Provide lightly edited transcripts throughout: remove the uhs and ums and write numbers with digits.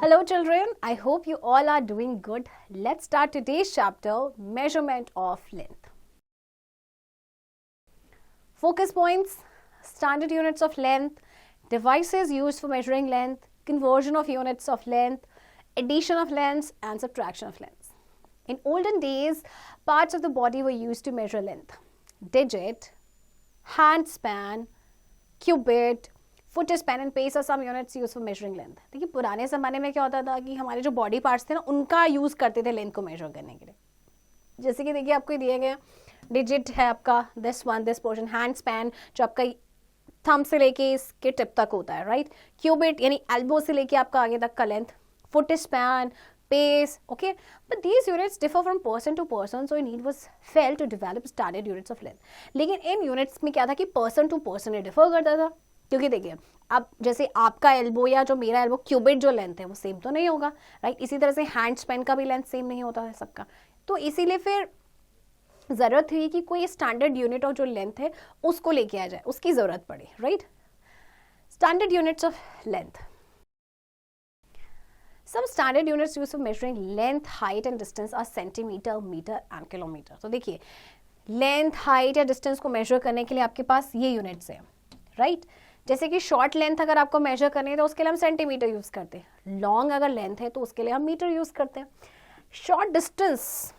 Hello children, I hope you all are doing good. Let's start today's chapter, measurement of length. Focus points, standard units of length, devices used for measuring length, conversion of units of length, addition of lengths and subtraction of lengths. In olden days, parts of the body were used to measure length. Digit, hand span, cubit, foot span and pace are some units use for measuring length. देखिए पुराने ज़माने में क्या होता था कि हमारे जो बॉडी पार्ट्स थे ना उनका यूज़ करते थे लेंथ को मेजर करने के लिए. जैसे कि देखिए आपको दिए गए डिजिट है आपका दिस पोर्शन, हैंड स्पैन जो आपका थंब से लेके इसके टिप तक होता है, राइट. क्यूबिट यानी एल्बो से लेके आपका आगे तक का length, foot span, pace, okay. But these units differ from person to person, so need was felt to develop standard units of length. लेकिन इन यूनिट्स में क्या था कि पर्सन टू पर्सन ये डिफर करता था, क्योंकि देखिए अब जैसे आपका एल्बो या जो मेरा एल्बो क्यूबिट जो लेंथ है वो सेम तो नहीं होगा, राइट. इसी तरह से हैंड स्पैन का भी लेंथ सेम नहीं होता है सबका. तो इसीलिए फिर ज़रूरत हुई कि कोई स्टैंडर्ड यूनिट और जो लेंथ है उसको लेके आ जाए, उसकी ज़रूरत पड़ी, right. Standard units of length. Some standard units used for measuring length, height and distance are centimeter, meter and kilometer. तो देखिए लेंथ, हाइट या डिस्टेंस को मेजर करने के लिए आपके पास ये यूनिट्स हैं, राइट. जैसे कि शॉर्ट लेंथ अगर आपको मेजर करनी है तो उसके लिए हम सेंटीमीटर यूज़ करते हैं. लॉन्ग अगर लेंथ है तो उसके लिए हम मीटर यूज़ करते हैं. Short distance,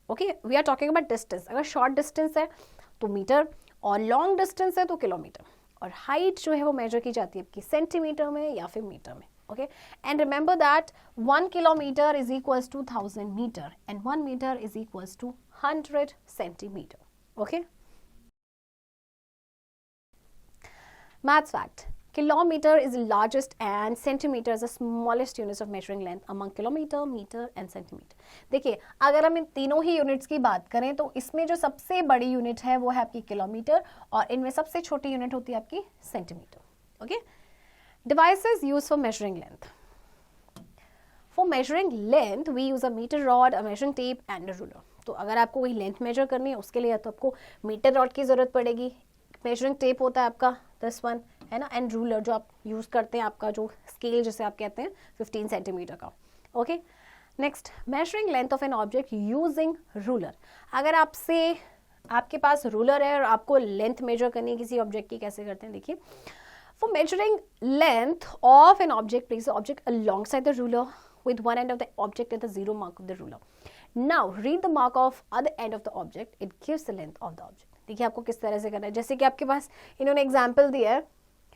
okay, we are talking about distance. अगर शॉर्ट डिस्टेंस है तो मीटर और लॉन्ग डिस्टेंस है तो किलोमीटर. और हाइट जो है वो मेजर की जाती है आपकी सेंटीमीटर में या फिर मीटर में, okay. And remember that 1 kilometer is equals to 1000 meter and 1 meter is equals to 100 centimeter, okay. Maths fact: kilometer is the largest and centimeter is the smallest units of measuring length among kilometer, meter and centimeter. देखिए अगर हम इन तीनों ही units की बात करें तो इसमें जो सबसे बड़ी यूनिट है वो है आपकी किलोमीटर और इनमें सबसे छोटी यूनिट होती है आपकी centimetre, okay. Devices used for measuring length. For measuring length, we use a meter rod, a measuring tape, and a ruler. तो अगर आपको कोई लेंथ मेजर करनी है उसके लिए तो आपको मीटर रॉड की ज़रूरत पड़ेगी, मेजरिंग टेप होता है आपका दिस वन, है ना, एंड रूलर जो आप यूज़ करते हैं, आपका जो स्केल जिसे आप कहते हैं 15 सेंटीमीटर का, okay. Next, measuring length of an object using ruler. अगर आपके पास रूलर है और आपको लेंथ मेजर करनी है किसी ऑब्जेक्ट की, कैसे करते हैं देखिए. For measuring length of an object, place the object alongside the ruler with one end of the object at the zero mark of the ruler. Now read the mark of other end of the object. It gives the length of the object. देखिए आपको किस तरह से करना है. जैसे कि आपके पास इन्होंने एग्जाम्पल दिया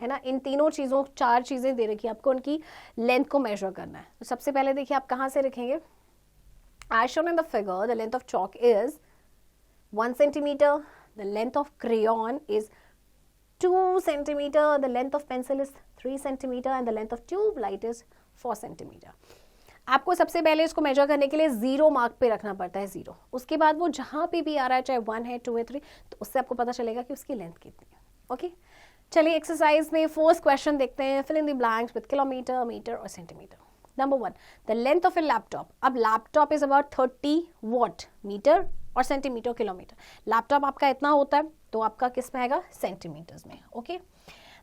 है ना, इन तीनों चीज़ों 4 चीज़ें दे रखी है, आपको उनकी लेंथ को मेजर करना है. तो सबसे पहले देखिए आप कहाँ से रखेंगे. As shown in the figure, the length of chalk is 1 centimeter. The length of crayon is 2 centimeter, the length of pencil is 3 centimeter and the length of tube light is 4 centimeter. आपको सबसे पहले इसको major करने के लिए 0 mark पे रखना पड़ता है, 0. उसके बाद वो जहाँ पे भी आ रहा है, चाहे 1 है, 2 है, 3, तो उससे आपको पता चलेगा कि उसकी लेंथ कितनी है, ओके. चलिए एक्सरसाइज में फर्स्ट क्वेश्चन देखते हैं. Fill in the blanks with kilometre, metre और centimetre. Number 1, the length of a laptop. अब laptop is about 30 what metre और सेंटीमीटर किलोमीटर. लैपटॉप आपका इतना होता है तो आपका किस में आएगा, सेंटीमीटर्स में, okay.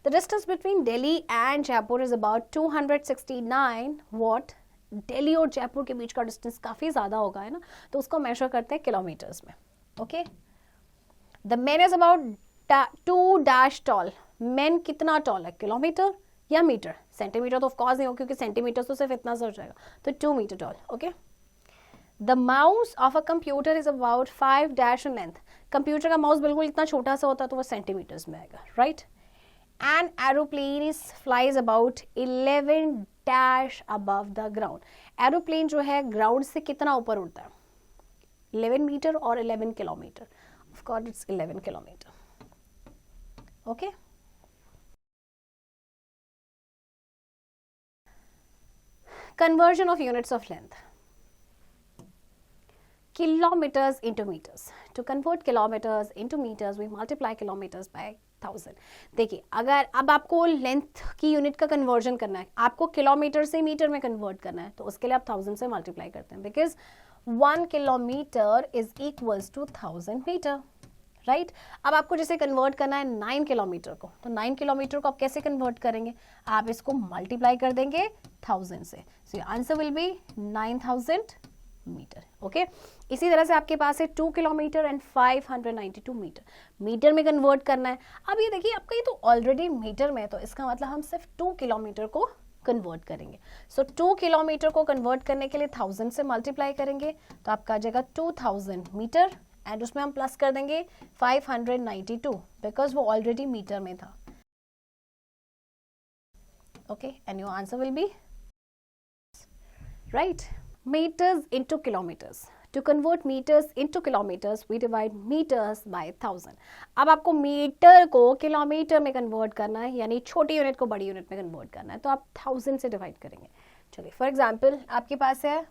The distance between Delhi and Jaipur is about 269 what. Delhi और जयपुर के बीच का डिस्टेंस काफ़ी ज़्यादा होगा, है ना, तो उसको मेजर करते हैं किलोमीटर्स में, okay. The man is about 2 dash tall. Man कितना टॉल है, किलोमीटर या मीटर. सेंटीमीटर तो ऑफकोर्स नहीं हो क्योंकि सेंटीमीटर तो सिर्फ इतना सा हो जाएगा, तो 2 metre tall, okay. The mouse of a computer is about 5 dash in length. Computer का माउस बिल्कुल इतना छोटा सा होता है तो वो सेंटीमीटर्स में आएगा, right. An aeroplane flies about 11 dash above the ground. Aeroplane जो है ग्राउंड से कितना ऊपर उड़ता है, 11 मीटर और 11 kilometre. Of course it's 11 kilometre, okay. Conversion of units of length. Kilometers into meters. To convert kilometers into meters, we multiply kilometers by 1000. देखिए अगर अब आपको लेंथ की यूनिट का कन्वर्जन करना है, आपको किलोमीटर से मीटर में कन्वर्ट करना है, तो उसके लिए आप 1000 से मल्टीप्लाई करते हैं, because 1 kilometre is equals to 1000 metre, right. अब आपको जैसे कन्वर्ट करना है 9 किलोमीटर को, तो 9 किलोमीटर को आप कैसे कन्वर्ट करेंगे, आप इसको मल्टीप्लाई कर देंगे 1000 से, so answer will be 9000 metre. Okay, इसी तरह से आपके पास है 2 किलोमीटर एंड 592 मीटर, मीटर में कन्वर्ट करना है। अब ये देखिए आपका ये तो ऑलरेडी मीटर में है, तो इसका मतलब हम सिर्फ 2 किलोमीटर को कन्वर्ट करेंगे। सो 2 किलोमीटर को कन्वर्ट करने के लिए 1000 से मल्टीप्लाई करेंगे, तो आपका आ जाएगा 2000 मीटर, एंड उसमें हम प्लस कर देंगे 592 बिकॉज वो ऑलरेडी मीटर में था। Okay, and your answer will B right. meters into kilometers. To convert meters into kilometers, we divide meters by 1000. अब आपको मीटर को किलोमीटर में कन्वर्ट करना है, यानी छोटी यूनिट को बड़ी यूनिट में कन्वर्ट करना है, तो आप 1000 से डिवाइड करेंगे। चलिए फॉर एग्जांपल आपके पास है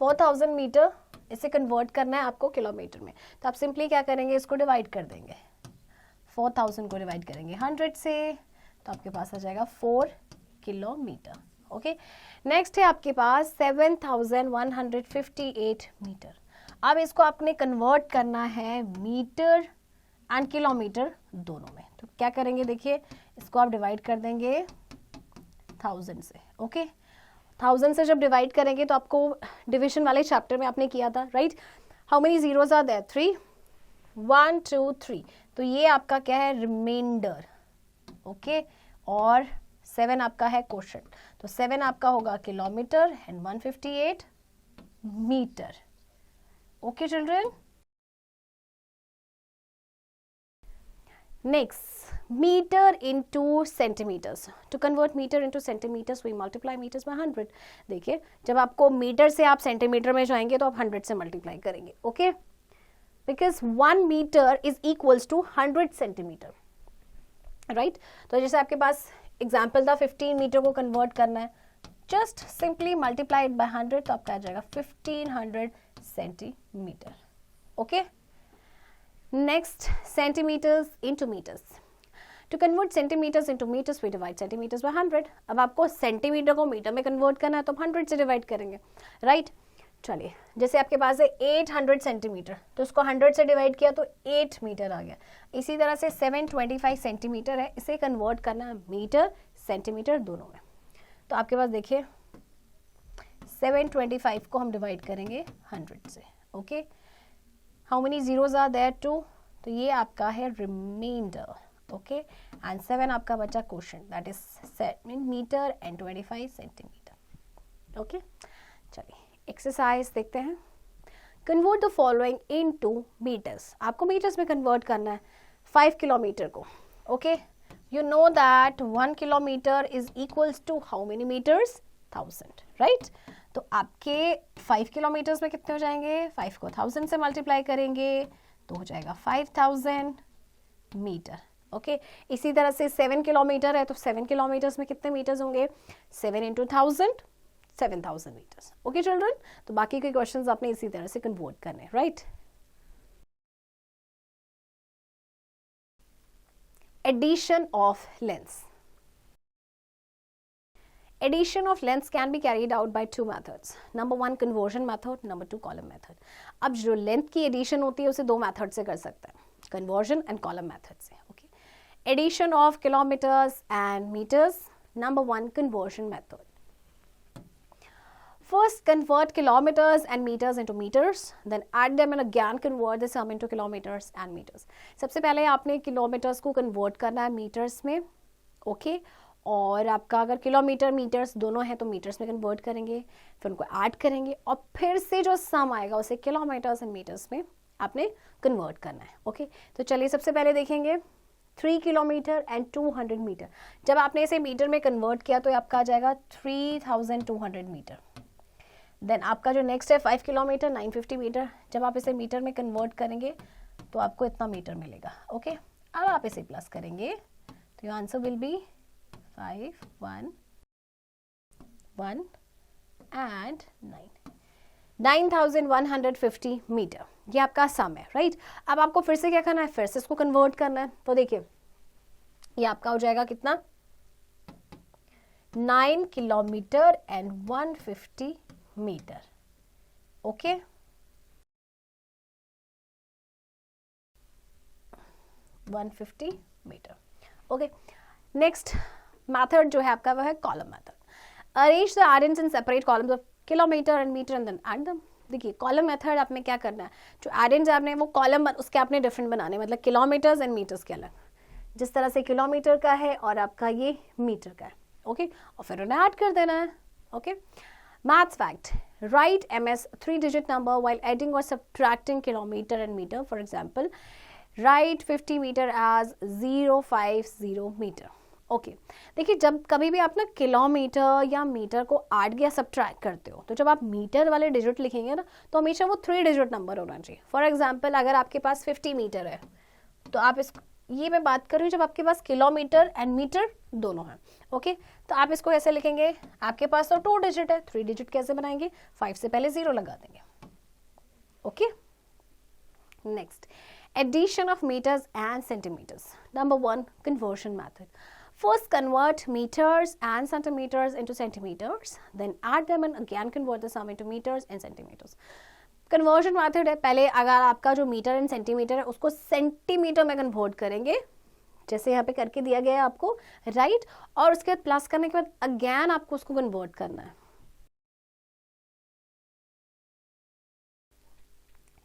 4000 मीटर, इसे कन्वर्ट करना है आपको किलोमीटर में, तो आप सिंपली क्या करेंगे, इसको डिवाइड कर देंगे, 4000 को डिवाइड करेंगे 100 से, तो आपके पास आ जाएगा 4 किलोमीटर। ओके, नेक्स्ट है आपके पास 7158 मीटर। अब इसको आपने कन्वर्ट करना है मीटर एंड किलोमीटर दोनों में, तो क्या करेंगे, देखिए इसको आप डिवाइड कर देंगे 1000 से। ओके, 1000 से जब डिवाइड करेंगे तो आपको डिविजन वाले चैप्टर में आपने किया था, right. How many zeros are there, 3, 1 2 3, तो ये आपका क्या है, रिमाइंडर। ओके, और 7 आपका है क्वोशंट, तो 7 आपका होगा kilometre and 158 metre. Okay children, next metre into centimetres. To convert metre into centimetres we multiply metres by 100। देखिए जब आपको मीटर से आप सेंटीमीटर में जाएंगे तो आप 100 से मल्टीप्लाई करेंगे। Okay, because 1 metre is equals to 100 centimetre, right. तो जैसे आपके पास एग्जाम्पल था 15 मीटर को कन्वर्ट करना है, just simply multiply it by 100, तो आपका आ जाएगा 1500 centimetre. Okay, next centimetres into metres. To convert centimetres into metres we divide centimetres by 100। अब आपको सेंटीमीटर को मीटर में कन्वर्ट करना है तो 100 से डिवाइड करेंगे, राइट। चलिए जैसे आपके पास है 800 सेंटीमीटर, तो उसको 100 से डिवाइड किया तो 8 मीटर आ गया। इसी तरह से 725 सेंटीमीटर है, इसे कन्वर्ट करना है मीटर सेंटीमीटर दोनों में, तो आपके पास देखिए 725 को हम डिवाइड करेंगे 100 से। Okay, how many zeros are there, 2, तो ये आपका है रिमाइंडर। ओके, एंड 7 आपका बचा quotient, that is metre and 25 centimetre. Okay, चलिए एक्सरसाइज देखते हैं। Convert the following into metres. आपको मीटर्स में कन्वर्ट करना है 5 किलोमीटर को। Okay, you know that 1 kilometer is equals to how many meters, 1000, right। तो आपके 5 किलोमीटर्स में कितने हो जाएंगे, 5 को 1000 से मल्टीप्लाई करेंगे तो हो जाएगा 5000 मीटर। ओके, इसी तरह से 7 किलोमीटर है, तो 7 किलोमीटर्स में कितने मीटर्स होंगे, 7 into 1000, 7000 मीटर्स। ओके चिल्ड्रन, तो बाकी के क्वेश्चंस आपने इसी तरह से कन्वर्ट करने, right. Addition of lengths. Addition of lengths can be carried out by 2 methods. Number 1 conversion method, number 2 column method. अब जो लेंथ की एडिशन होती है उसे 2 मेथड से कर सकते हैं, कन्वर्जन एंड कॉलम मेथड से। Okay, addition of kilometres and metres, number 1 conversion method. First, convert kilometers and meters into meters, then add them and again convert the sum into kilometers and meters. सबसे पहले आपने kilometres को convert करना है metres में। Okay, और आपका अगर किलोमीटर मीटर्स दोनों है तो मीटर्स में कन्वर्ट करेंगे, फिर उनको ऐड करेंगे और फिर से जो सम आएगा उसे किलोमीटर्स एंड मीटर्स में आपने कन्वर्ट करना है। ओके, तो चलिए सबसे पहले देखेंगे 3 किलोमीटर एंड 200 मीटर। जब आपने इसे मीटर में कन्वर्ट किया तो आपका आ जाएगा 3200 मीटर। देन आपका जो नेक्स्ट है 5 किलोमीटर 950 मीटर, जब आप इसे मीटर में कन्वर्ट करेंगे तो आपको इतना मीटर मिलेगा। ओके, अब आप इसे प्लस करेंगे तो your answer will be 5 1 1 and 9150 metre. ये आपका सम है, राइट। अब आपको फिर से क्या करना है, फिर से इसको कन्वर्ट करना है, तो देखिए ये आपका हो जाएगा कितना, 9 kilometre and 150 metre. Okay, 150 metre. Okay, next method जो है आपका वो है column method. Arrange the addends in separate columns of kilometre and metre and then add them. देखिए कॉलम मेथड आपने क्या करना है, जो एडेंट्स आपने वो कॉलम उसके आपने डिफरेंट बनाने, मतलब किलोमीटर्स एंड मीटर्स के अलग, जिस तरह से किलोमीटर का है और आपका ये मीटर का है. ओके, और फिर उन्हें ऐड कर देना है. Okay, maths fact. Right MS 3-digit number while adding or subtracting kilometer and meter. For example, write 50 meter as 050 meter. Okay, देखिए जब कभी भी आप ना किलोमीटर या मीटर को ऐड या सब्ट्रैक्ट करते हो, तो जब आप मीटर वाले डिजिट लिखेंगे ना, तो हमेशा वो 3-digit नंबर होना चाहिए. फॉर एग्जांपल अगर आपके पास 50 मीटर है, तो आप इस ये मैं बात कर रही हूँ जब आपके पास किलोमीटर एंड मीटर दोनों हैं. ओके, तो आप इसको कैसे लिखेंगे, आपके पास तो 2 डिजिट है, 3 डिजिट कैसे बनाएंगे, 5 से पहले 0 लगा देंगे. Okay, next addition of metres and centimetres. Number 1, conversion method. First convert meters and centimeters into centimeters, then add them and again convert the sum into meters and centimeters. Conversion method है, पहले अगर आपका जो metre and centimetre है उसको centimetre में convert करेंगे, जैसे यहाँ पे करके दिया गया है आपको, राइट, और उसके बाद प्लस करने के बाद अगेन आपको उसको कन्वर्ट करना है.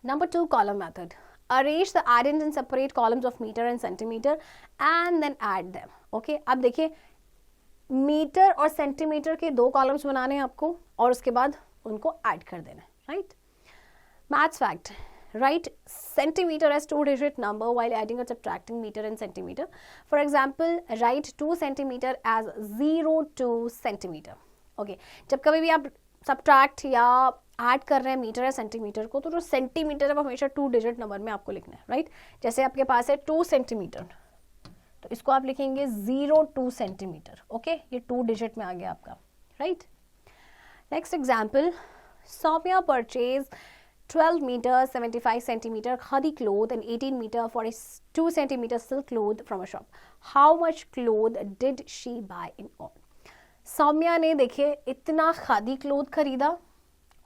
Number 2, column method. Arrange the addends in separate columns of meter and centimeter and then add them. Okay, अब देखिए मीटर और सेंटीमीटर के 2 कॉलम्स बनाने हैं आपको और उसके बाद उनको ऐड कर देना है, right. Maths fact. Write centimeter as 2-digit number while adding or subtracting meter and centimeter. For example, write 2 centimeter as 0.2 centimeter. Okay, जब कभी भी आप सब्ट्रैक्ट या ऐड कर रहे हैं मीटर या सेंटीमीटर को, तो जो सेंटीमीटर है वो हमेशा 2-digit नंबर में आपको लिखना है, राइट. जैसे आपके पास है 2 सेंटीमीटर, तो इसको आप लिखेंगे 0.2 सेंटीमीटर. ओके, ये 2 डिजिट में आ गया आपका, right. Next example. Saumya purchase 12 meter 75 centimeter khadi cloth and 18 meter 42 centimeter silk cloth from a shop. How much cloth did she buy in all? Saumya ने देखिए इतना खादी क्लोथ खरीदा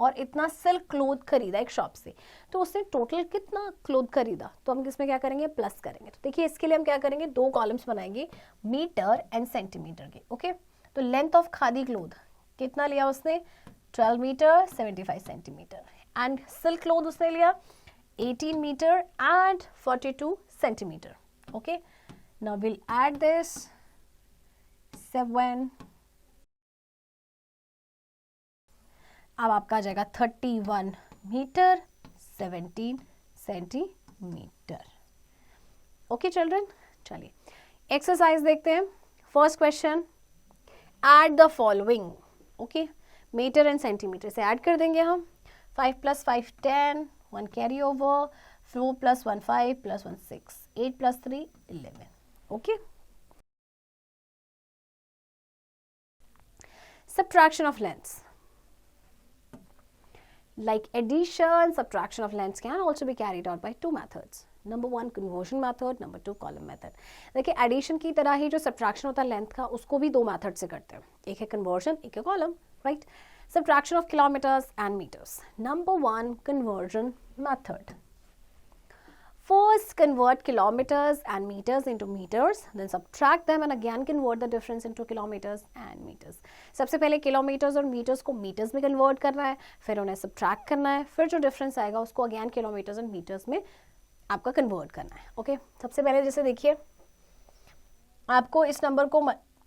और इतना सिल्क क्लोथ खरीदा एक शॉप से, तो उसने टोटल कितना क्लोथ खरीदा, तो हम इसमें क्या करेंगे, प्लस करेंगे. तो देखिए इसके लिए हम क्या करेंगे, 2 कॉलम्स बनाएंगे मीटर एंड सेंटीमीटर के. ओके, तो लेंथ ऑफ खादी क्लोथ कितना लिया उसने, 12 metre 75 centimetre, and silk cloth उसने लिया 18 metre and 42 centimetre. Okay, now will add this 7. अब आपका आ जाएगा 31 मीटर 17 सेंटीमीटर. ओके चिल्ड्रन, चलिए एक्सरसाइज देखते हैं. First question, add the following. Okay, metre and centimetre से ऐड कर देंगे हम. 5 + 5 10, 1 carry over, 4 + 1 5 + 1 6, 8 + 3 11. Okay, subtraction of lengths. Like addition, subtraction of lengths can also be carried out by 2 methods. Number 1, conversion method. Number 2, column method. देखिए addition की तरह ही जो subtraction होता है लेंथ का, उसको भी 2 मेथड से करते हैं. एक है कन्वर्जन, एक है column, right. Subtraction of kilometers and meters. Number 1, conversion method. First, convert kilometers and meters into meters, then subtract them and again convert the difference into kilometers and meters. सबसे पहले kilometres और metres को metres में convert करना है, फिर उन्हें subtract करना है, फिर जो डिफरेंस आएगा उसको अगेन किलोमीटर्स एंड मीटर्स में आपका कन्वर्ट करना है. ओके, सबसे पहले जैसे देखिए आपको इस नंबर को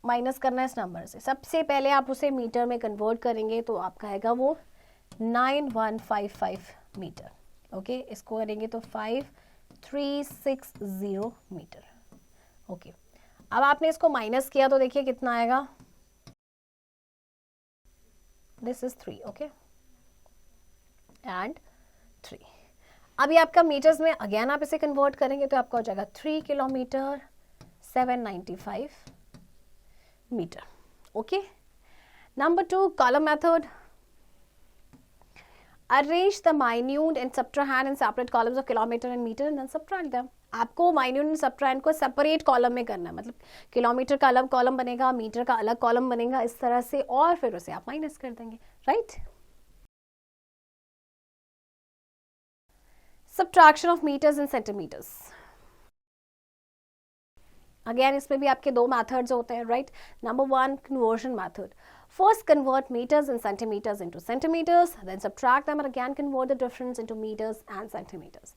माइनस करना है इस नंबर से. सबसे पहले आप उसे मीटर में कन्वर्ट करेंगे तो आपका आएगा वो 9155 मीटर. ओके, इसको करेंगे तो 5360 मीटर. ओके, अब आपने इसको माइनस किया तो देखिए कितना आएगा, दिस इज 3. Okay, and 3. अभी आपका मीटर्स में अगेन आप इसे कन्वर्ट करेंगे तो आपका हो जाएगा 3 kilometre 795 metre. Okay, number 2, column method. Arrange the minute and subtrahend in separate columns of kilometer and meter and then subtract them. आपको minute and subtrahend को सेपरेट कॉलम में करना है, मतलब किलोमीटर का अलग कॉलम बनेगा, मीटर का अलग कॉलम बनेगा, इस तरह से, और फिर उसे आप माइनस कर देंगे, right. Subtraction of meters and centimeters. Again इसमें भी आपके दो मैथड्स होते हैं, right. Number 1, conversion method. First convert meters and centimeters into centimeters, then subtract them and again convert the difference into meters and centimeters.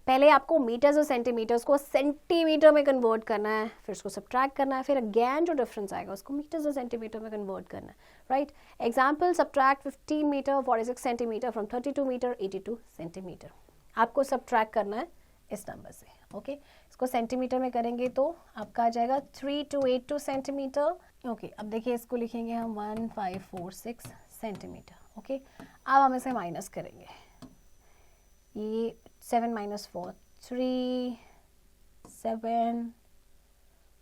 पहले आपको metres और centimetres को सेंटीमीटर में कन्वर्ट करना है, फिर उसको सब्ट्रैक्ट करना है, फिर अगेन जो डिफरेंस आएगा उसको मीटर्स और सेंटीमीटर में कन्वर्ट करना है, right. Example, subtract 15 metre 46 centimetre from 32 metre 82 centimetre. आपको सब्ट्रैक्ट करना है इस नंबर से, ओके. इसको सेंटीमीटर में करेंगे तो आपका आ जाएगा 3282 सेंटीमीटर, ओके. अब देखिए इसको लिखेंगे हम 1546 सेंटीमीटर, ओके. अब हम इसे माइनस करेंगे, ये 7 - 4 3 7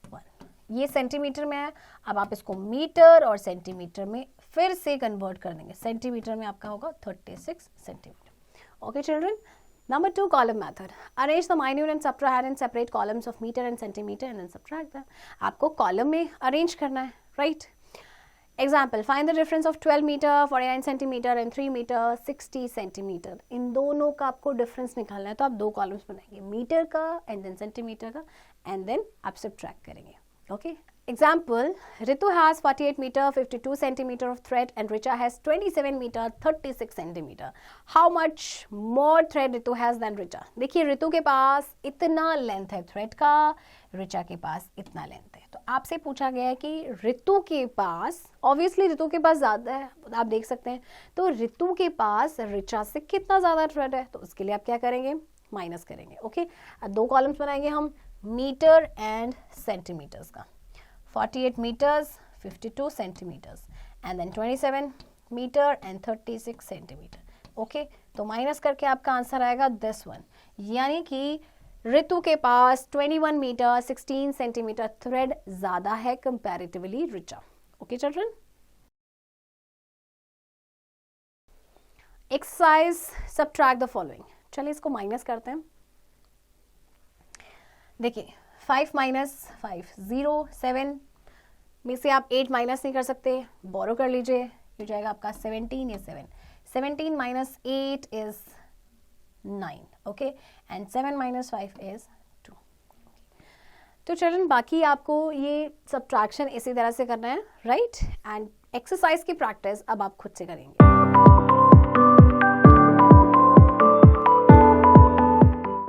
1, ये सेंटीमीटर में है. अब आप इसको मीटर और सेंटीमीटर में फिर से कन्वर्ट कर देंगे. सेंटीमीटर में आपका होगा 36 centimetre. Okay children. Number 2, column method. Arrange the minute and subtrahend in separate columns of meter and centimeter and then subtract them. आपको कॉलम में अरेंज करना है, right. Example, find the difference of 12 metre 49 centimetre and 3 metre 60 centimetre. इन दोनों का आपको difference निकालना है, तो आप दो कॉलम्स बनाएंगे, मीटर का एंड देन सेंटीमीटर का, एंड देन आप सब्ट्रैक्ट करेंगे, okay. Example, Ritu has 48 meter 52 centimeter of thread and Richa has 27 meter 36 centimeter. How much more thread Ritu has than Richa? देखिए रितु के पास इतना लेंथ है थ्रेड का, रिचा के पास इतना लेंथ है. तो आपसे पूछा गया है कि रितु के पास, ऑब्वियसली रितु के पास ज़्यादा है, आप देख सकते हैं. तो रितु के पास रिचा से कितना ज़्यादा थ्रेड है, तो उसके लिए आप क्या करेंगे, माइनस करेंगे, ओके. अब दो कॉलम्स बनाएंगे हम मीटर एंड सेंटीमीटर्स का. 48 meters 52 centimeters and then 27 meter and 36 centimeter, okay. तो माइनस करके आपका आंसर आएगा दिस वन, यानी कि ऋतु के पास 21 मीटर 16 सेंटीमीटर थ्रेड ज्यादा है comparatively Richa, okay children. Exercise, subtract the following. चलिए इसको माइनस करते हैं. देखिए 5 - 5 0 7 में से आप 8 माइनस नहीं कर सकते, बोरो कर लीजिए, ये जाएगा आपका 17 या 7. 17 - 8 इज 9, ओके, एंड 7 - 5 इज 2. तो चिल्ड्रन बाकी आपको ये सब्ट्रैक्शन इसी तरह से करना है, राइट. एंड एक्सरसाइज की प्रैक्टिस अब आप खुद से करेंगे.